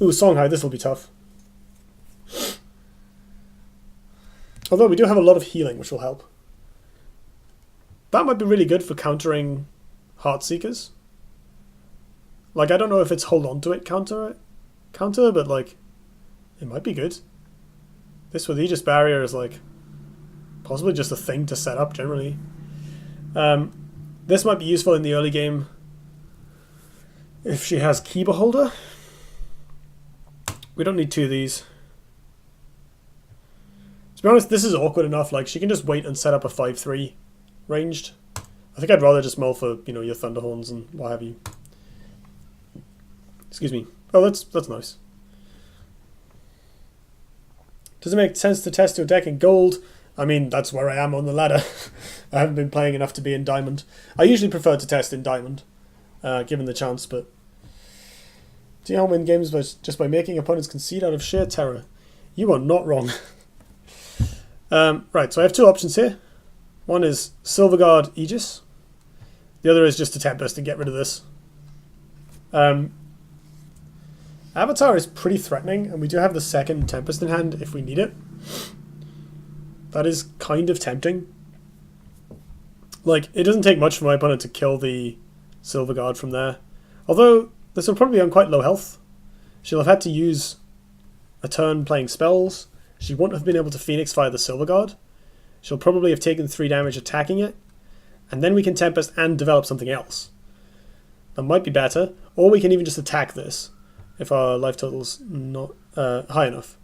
Ooh, Songhai, this will be tough. Although we do have a lot of healing, which will help. That might be really good for countering Heartseekers. Like, I don't know if it's hold on to it counter, but like, it might be good. This with Aegis Barrier is like, possibly just a thing to set up generally. This might be useful in the early game if she has Key Beholder. We don't need two of these. To be honest, this is awkward enough. Like, she can just wait and set up a 5-3 ranged. I think I'd rather just mull for, you know, your Thunderhorns and what have you. Excuse me. Oh, that's nice. Does it make sense to test your deck in gold? I mean, that's where I am on the ladder. I haven't been playing enough to be in diamond. I usually prefer to test in diamond, given the chance, but... Do you know how win games just by making opponents concede out of sheer terror? You are not wrong. Right, so I have two options here. One is Silverguard Aegis. The other is just to Tempest and get rid of this. Avatar is pretty threatening, and we do have the second Tempest in hand if we need it. That is kind of tempting. Like, it doesn't take much for my opponent to kill the Silverguard from there. Although, this will probably be on quite low health. She'll have had to use a turn playing spells. She won't have been able to Phoenix fire the Silverguard. She'll probably have taken 3 damage attacking it. And then we can Tempest and develop something else. That might be better. Or we can even just attack this if our life total's not high enough.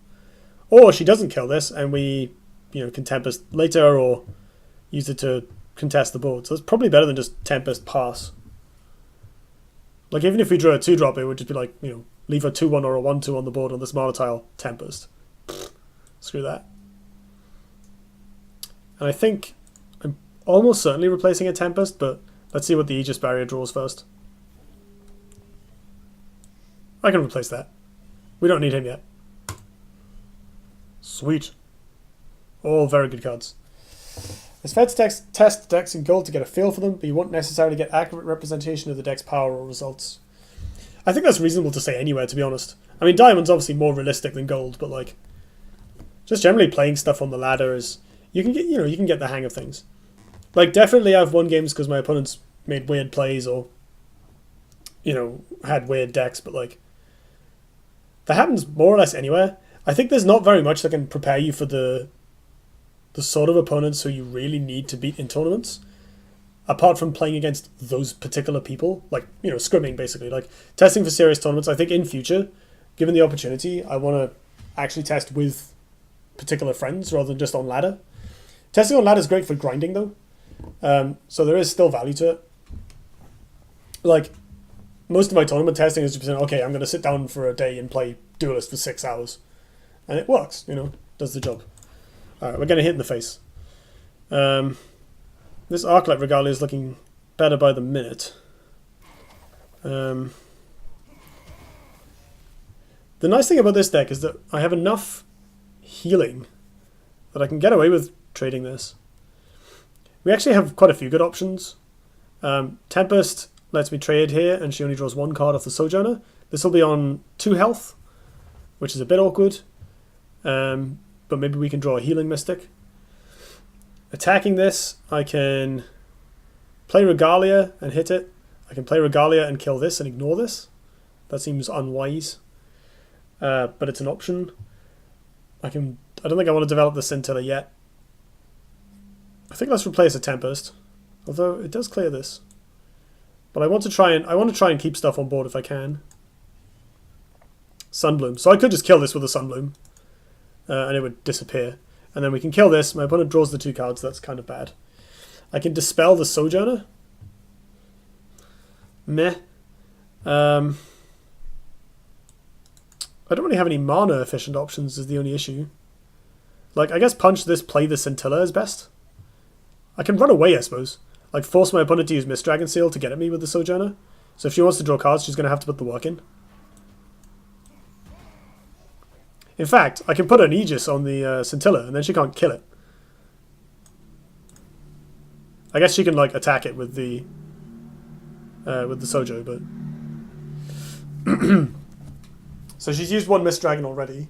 Or she doesn't kill this and we, you know, can Tempest later or use it to contest the board. So it's probably better than just Tempest pass. Like, even if we drew a 2-drop, it would just be like, you know, leave a 2-1 or a 1-2 on the board on this mana tile, Tempest. Screw that. And I think I'm almost certainly replacing a Tempest, but let's see what the Aegis Barrier draws first. I can replace that. We don't need him yet. Sweet. All very good cards. It's fair to test decks in gold to get a feel for them, but you won't necessarily get accurate representation of the deck's power or results. I think that's reasonable to say anywhere, to be honest. I mean, Diamond's obviously more realistic than gold, but like, just generally playing stuff on the ladder is, you can get the hang of things. Like, definitely I've won games because my opponents made weird plays or, you know, had weird decks, but like, that happens more or less anywhere. I think there's not very much that can prepare you for the sort of opponents who you really need to beat in tournaments, apart from playing against those particular people, like, you know, scrimming basically, like testing for serious tournaments. I think in future, given the opportunity, I want to actually test with particular friends rather than just on ladder. Testing on ladder is great for grinding though, so there is still value to it. Like, most of my tournament testing is just saying, okay, I'm going to sit down for a day and play Duelyst for 6 hours, and it works, you know, does the job. Alright, we're getting hit in the face. This Arclight Regalia is looking better by the minute. The nice thing about this deck is that I have enough healing that I can get away with trading this. We actually have quite a few good options. Tempest lets me trade here, and she only draws 1 card off the Sojourner. This will be on 2 health, which is a bit awkward. But maybe we can draw a Healing Mystic. Attacking this, I can play Regalia and hit it. I can play Regalia and kill this and ignore this. That seems unwise. But it's an option. I don't think I want to develop the Scintilla yet. I think let's replace a Tempest. Although it does clear this. But I want to try and keep stuff on board if I can. Sunbloom. So I could just kill this with a Sunbloom. And it would disappear. And then we can kill this. My opponent draws the 2 cards. That's kind of bad. I can Dispel the Sojourner. Meh. I don't really have any mana efficient options is the only issue. Like, I guess punch this, play the Scintilla is best. I can run away, I suppose. Like, force my opponent to use Mist Dragon Seal to get at me with the Sojourner. So if she wants to draw cards, she's going to have to put the work in. In fact, I can put an Aegis on the Scintilla, and then she can't kill it. I guess she can, like, attack it with the Sojo, but... So So she's used one Mist Dragon already.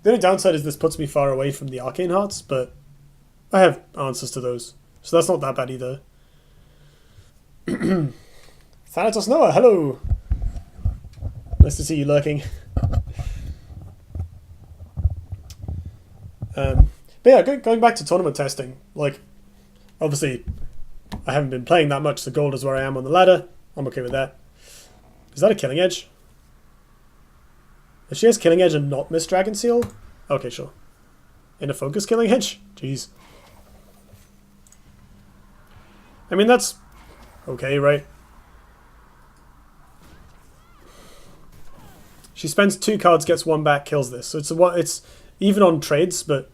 The only downside is this puts me far away from the Arcane Hearts, but I have answers to those. So that's not that bad either. Thanatos Noah, hello! Nice to see you lurking. But yeah, going back to tournament testing, like, obviously, I haven't been playing that much, so gold is where I am on the ladder. I'm okay with that. Is that a Killing Edge? If she has Killing Edge and not Mist Dragon Seal? Okay, sure. In a focus Killing Edge? Jeez. I mean, that's okay, right? She spends 2 cards, gets 1 back, kills this. So it's even on trades, but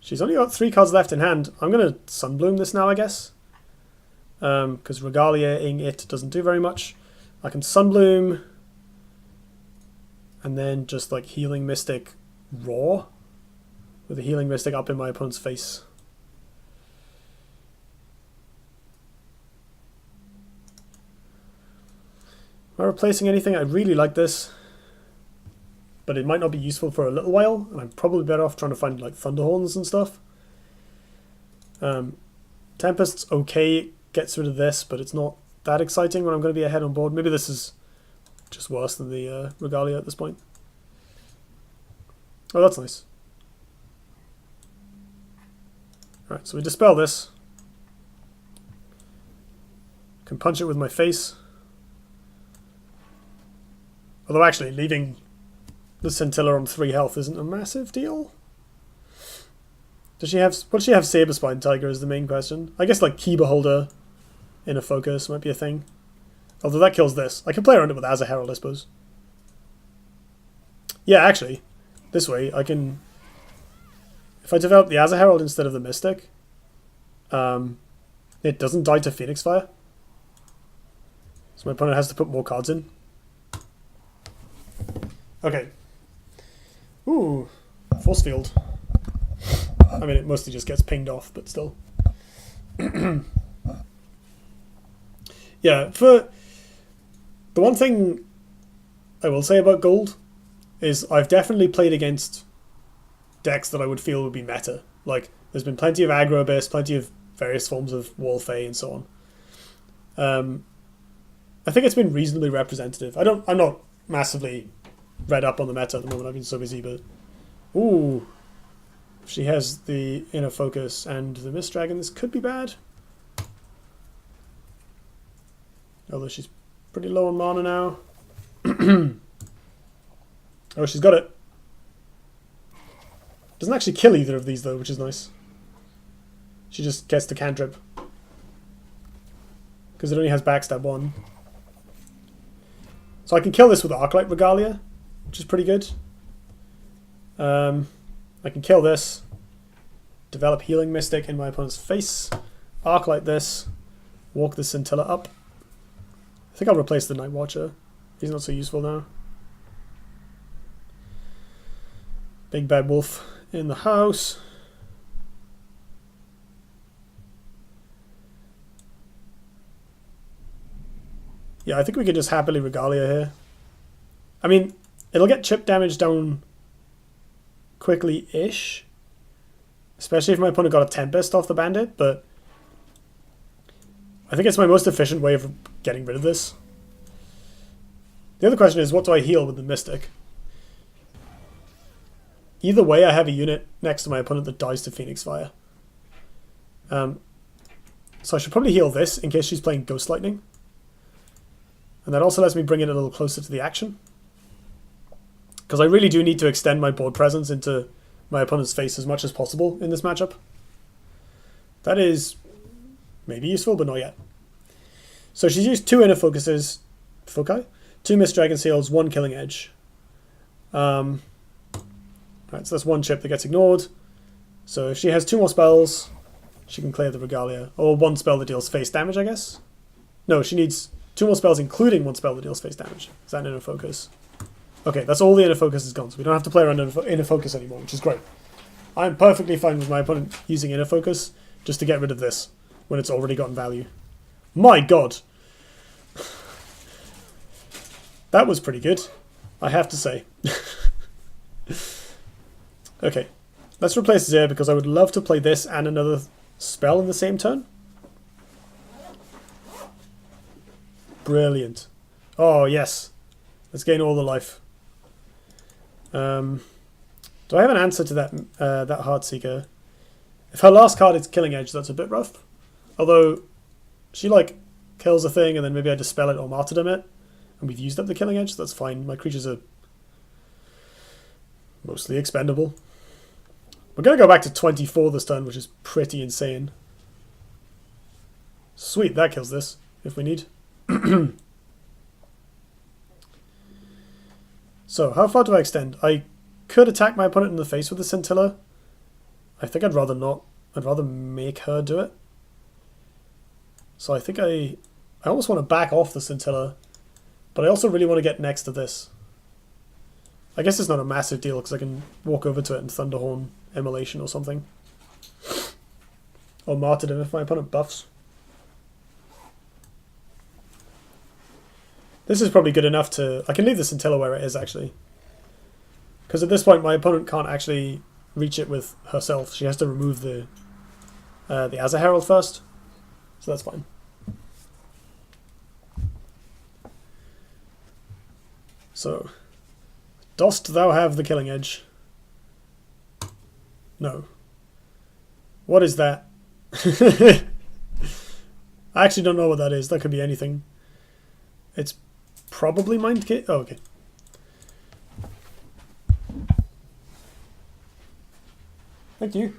she's only got 3 cards left in hand. I'm going to Sunbloom this now, I guess. Because Regalia-ing it doesn't do very much. I can Sunbloom and then just like Healing Mystic raw with a Healing Mystic up in my opponent's face. Am I replacing anything? I really like this, but it might not be useful for a little while, and I'm probably better off trying to find like Thunderhorns and stuff. Tempest's okay, gets rid of this, but it's not that exciting when I'm going to be ahead on board. Maybe this is just worse than the Regalia at this point. Oh, that's nice. Alright, so we Dispel this. Can punch it with my face. Although actually, leaving the Scintilla on 3 health isn't a massive deal. Does she have... Would she have Saberspine Tiger is the main question. I guess like Key Beholder in a focus might be a thing. Although that kills this. I can play around it with Azza Herald, I suppose. Yeah, actually. This way, I can... If I develop the Azza Herald instead of the Mystic, it doesn't die to Phoenix Fire. So my opponent has to put more cards in. Okay. Ooh. Force Field. I mean, it mostly just gets pinged off, but still. Yeah, for... The one thing I will say about gold is I've definitely played against decks that I would feel would be meta. Like, there's been plenty of Aggro Abyss, plenty of various forms of Wall Fey and so on. I think it's been reasonably representative. I'm not massively read up on the meta at the moment, I've been so busy, but... Ooh. If she has the Inner Focus and the Mist Dragon, this could be bad. Although she's pretty low on mana now. Oh, she's got it. Doesn't actually kill either of these though, which is nice. She just gets to cantrip. Because it only has backstab 1. So I can kill this with Arclight Regalia, which is pretty good. I can kill this. Develop Healing Mystic in my opponent's face. Arclight this. Walk the Scintilla up. I think I'll replace the Night Watcher. He's not so useful now. Big Bad Wolf in the house. Yeah, I think we could just happily Regalia here. I mean, it'll get chip damage down quickly-ish. Especially if my opponent got a Tempest off the Bandit, but I think it's my most efficient way of getting rid of this. The other question is, what do I heal with the Mystic? Either way, I have a unit next to my opponent that dies to Phoenix Fire. So I should probably heal this in case she's playing Ghost Lightning. And that also lets me bring it a little closer to the action. Because I really do need to extend my board presence into my opponent's face as much as possible in this matchup. That is maybe useful, but not yet. So she's used 2 Inner Focuses, 2 Mist Dragon Seals, 1 Killing Edge. Right, so that's 1 chip that gets ignored. So if she has 2 more spells, she can clear the Regalia. Or 1 spell that deals face damage, I guess? No, she needs 2 more spells, including 1 spell that deals face damage. Is that an Inner Focus? Okay, that's all the Inner Focus is gone, so we don't have to play around Inner Focus anymore, which is great. I'm perfectly fine with my opponent using Inner Focus just to get rid of this when it's already gotten value. My god! That was pretty good, I have to say. Okay, let's replace Zir because I would love to play this and another spell in the same turn. Brilliant. Oh, yes. Let's gain all the life. Do I have an answer to that that Heartseeker? If her last card is Killing Edge, that's a bit rough. Although, she like kills a thing and then maybe I Dispel it or Martyrdom it. And we've used up the Killing Edge, so that's fine. My creatures are mostly expendable. We're going to go back to 24 this turn, which is pretty insane. Sweet, that kills this, if we need. So, how far do I extend? I could attack my opponent in the face with the Scintilla. I think I'd rather not. I'd rather make her do it. So I think I almost want to back off the Scintilla, but I also really want to get next to this. I guess it's not a massive deal because I can walk over to it and Thunderhorn Immolation or something. Or Martyrdom if my opponent buffs. This is probably good enough to... I can leave the Scintilla where it is, actually. Because at this point, my opponent can't actually reach it with herself. She has to remove the Azza Herald first. So that's fine. So, dost thou have the Killing Edge? No. What is that? I actually don't know what that is. That could be anything. It's probably Mind Kit. Oh, okay. Thank you.